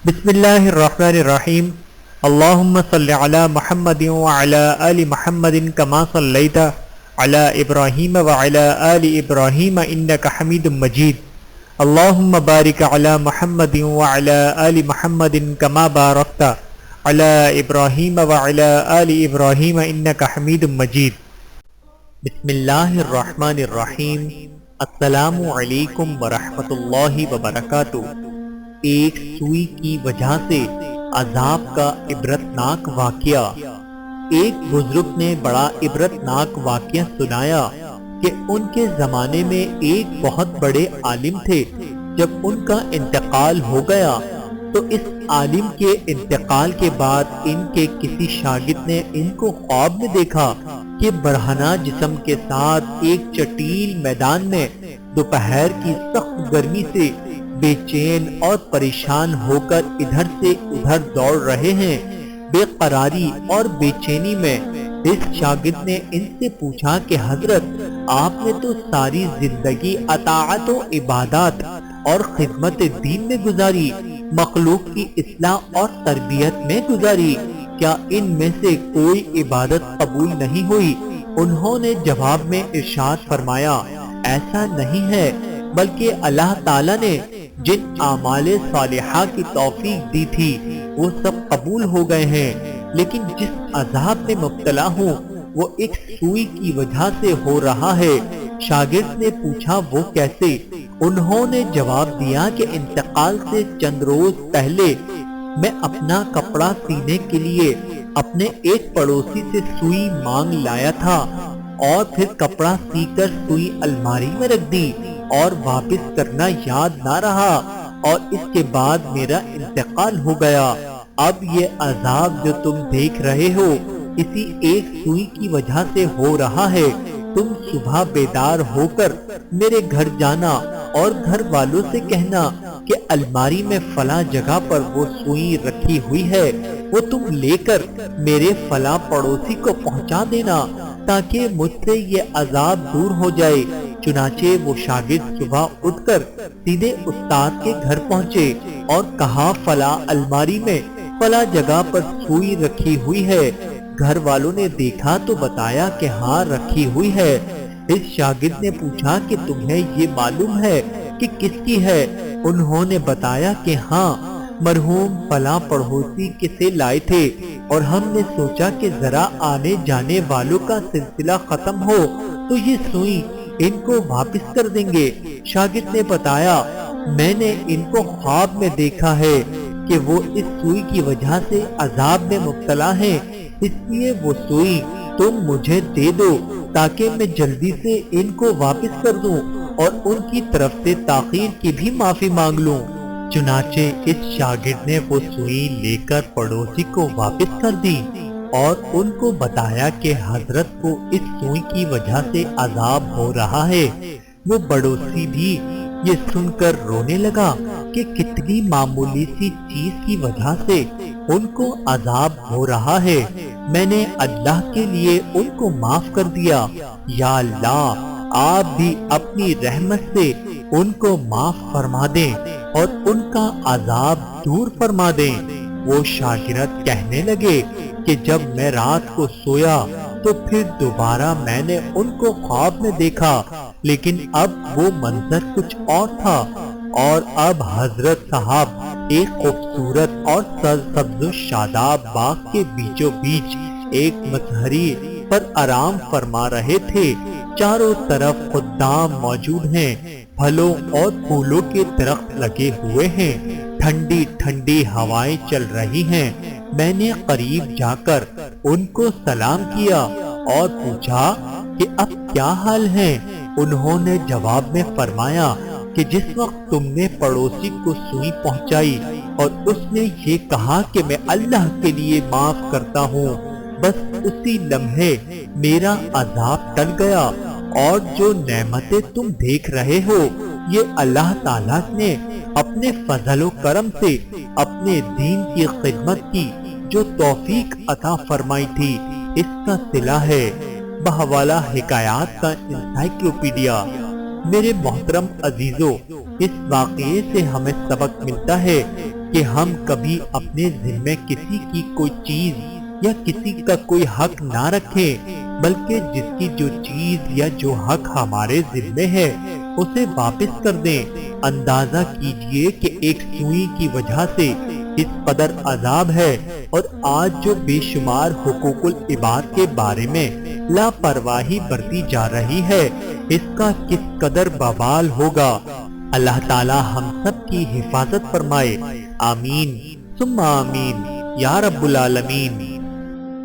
بسم اللہ الرحمن الرحیم اللہم صل علی محمد وعلی آل محمد کما صلیت علی ابراہیم وعلی آل ابراہیم انک حمید مجید اللہم بارک علی محمد وعلی آل محمد کما بارکت علی ابراہیم وعلی آل ابراہیم انک حمید مجید۔ بسم اللہ الرحمن الرحیم۔ السلام علیکم ورحمۃ اللہ وبرکاتہ۔ ایک سوئی کی وجہ سے عذاب کا عبرتناک واقعہ۔ ایک بزرگ نے بڑا عبرتناک واقعہ سنایا کہ ان کے زمانے میں ایک بہت بڑے عالم تھے۔ جب ان کا انتقال ہو گیا تو اس عالم کے انتقال کے بعد ان کے کسی شاگرد نے ان کو خواب میں دیکھا کہ برہنہ جسم کے ساتھ ایک چٹیل میدان میں دوپہر کی سخت گرمی سے بے چین اور پریشان ہو کر ادھر سے ادھر دوڑ رہے ہیں۔ بے قراری اور بے چینی میں اس شاگرد نے ان سے پوچھا کہ حضرت، آپ نے تو ساری زندگی اطاعت و عبادات اور خدمت دین میں گزاری، مخلوق کی اصلاح اور تربیت میں گزاری، کیا ان میں سے کوئی عبادت قبول نہیں ہوئی؟ انہوں نے جواب میں ارشاد فرمایا، ایسا نہیں ہے، بلکہ اللہ تعالیٰ نے جن اعمال صالحہ کی توفیق دی تھی وہ سب قبول ہو گئے ہیں، لیکن جس عذاب میں مبتلا ہوں وہ ایک سوئی کی وجہ سے ہو رہا ہے۔ شاگرد نے پوچھا وہ کیسے؟ انہوں نے جواب دیا کہ انتقال سے چند روز پہلے میں اپنا کپڑا سینے کے لیے اپنے ایک پڑوسی سے سوئی مانگ لایا تھا اور پھر کپڑا سی کر سوئی الماری میں رکھ دی اور واپس کرنا یاد نہ رہا، اور اس کے بعد میرا انتقال ہو گیا۔ اب یہ عذاب جو تم دیکھ رہے ہو اسی ایک سوئی کی وجہ سے ہو رہا ہے۔ تم صبح بیدار ہو کر میرے گھر جانا اور گھر والوں سے کہنا کہ الماری میں فلاں جگہ پر وہ سوئی رکھی ہوئی ہے، وہ تم لے کر میرے فلاں پڑوسی کو پہنچا دینا تاکہ مجھ سے یہ عذاب دور ہو جائے۔ چنانچہ وہ شاگرد صبح اٹھ کر سیدھے استاد کے گھر پہنچے اور کہا فلاں الماری میں فلاں جگہ پر سوئی رکھی ہوئی ہے۔ گھر والوں نے دیکھا تو بتایا کہ ہاں رکھی ہوئی ہے۔ اس شاگرد نے پوچھا کہ تمہیں یہ معلوم ہے کہ کس کی ہے؟ انہوں نے بتایا کہ ہاں مرحوم فلاں پڑوسی سے لائے تھے اور ہم نے سوچا کہ ذرا آنے جانے والوں کا سلسلہ ختم ہو تو یہ سوئی ان کو واپس کر دیں گے۔ شاگرد نے بتایا میں نے ان کو خواب میں دیکھا ہے کہ وہ اس سوئی کی وجہ سے عذاب میں مبتلا ہیں، اس لیے وہ سوئی تم مجھے دے دو تاکہ میں جلدی سے ان کو واپس کر دوں اور ان کی طرف سے تاخیر کی بھی معافی مانگ لوں۔ چنانچہ اس شاگرد نے وہ سوئی لے کر پڑوسی کو واپس کر دی اور ان کو بتایا کہ حضرت کو اس سوئی کی وجہ سے عذاب ہو رہا ہے۔ وہ پڑوسی بھی یہ سن کر رونے لگا کہ کتنی معمولی سی چیز کی وجہ سے ان کو عذاب ہو رہا ہے، میں نے اللہ کے لیے ان کو معاف کر دیا۔ یا اللہ، آپ بھی اپنی رحمت سے ان کو معاف فرما دیں اور ان کا عذاب دور فرما دیں۔ وہ شاگرد کہنے لگے کہ جب میں رات کو سویا تو پھر دوبارہ میں نے ان کو خواب میں دیکھا، لیکن اب وہ منظر کچھ اور تھا، اور اب حضرت صاحب ایک خوبصورت اور سرسبز و شاداب باغ کے بیچوں بیچ ایک مصحری پر آرام فرما رہے تھے۔ چاروں طرف خدام موجود ہیں، پھلوں اور پھولوں کے درخت لگے ہوئے ہیں، ٹھنڈی ٹھنڈی ہوائیں چل رہی ہیں۔ میں نے قریب جا کر ان کو سلام کیا اور پوچھا کہ اب کیا حال ہے؟ انہوں نے جواب میں فرمایا کہ جس وقت تم نے پڑوسی کو سوئی پہنچائی اور اس نے یہ کہا کہ میں اللہ کے لیے معاف کرتا ہوں، بس اسی لمحے میرا عذاب ٹل گیا، اور جو نعمتیں تم دیکھ رہے ہو یہ اللہ تعالیٰ نے اپنے فضل و کرم سے اپنے دین کی خدمت کی جو توفیق عطا فرمائی تھی اس کا صلہ ہے۔ بحوالہ حکایات کا انسائکلوپیڈیا۔ میرے محترم عزیزو، اس واقعے سے ہمیں سبق ملتا ہے کہ ہم کبھی اپنے ذمے کسی کی کوئی چیز یا کسی کا کوئی حق نہ رکھیں، بلکہ جس کی جو چیز یا جو حق ہمارے ذمے ہے اسے واپس کر دیں۔ اندازہ کیجئے کہ ایک سوئی کی وجہ سے اس قدر عذاب ہے، اور آج جو بے شمار حقوق العباد کے بارے میں لاپرواہی برتی جا رہی ہے، اس کا کس قدر بوال ہوگا۔ اللہ تعالی ہم سب کی حفاظت فرمائے، آمین ثم آمین یا رب العالمین۔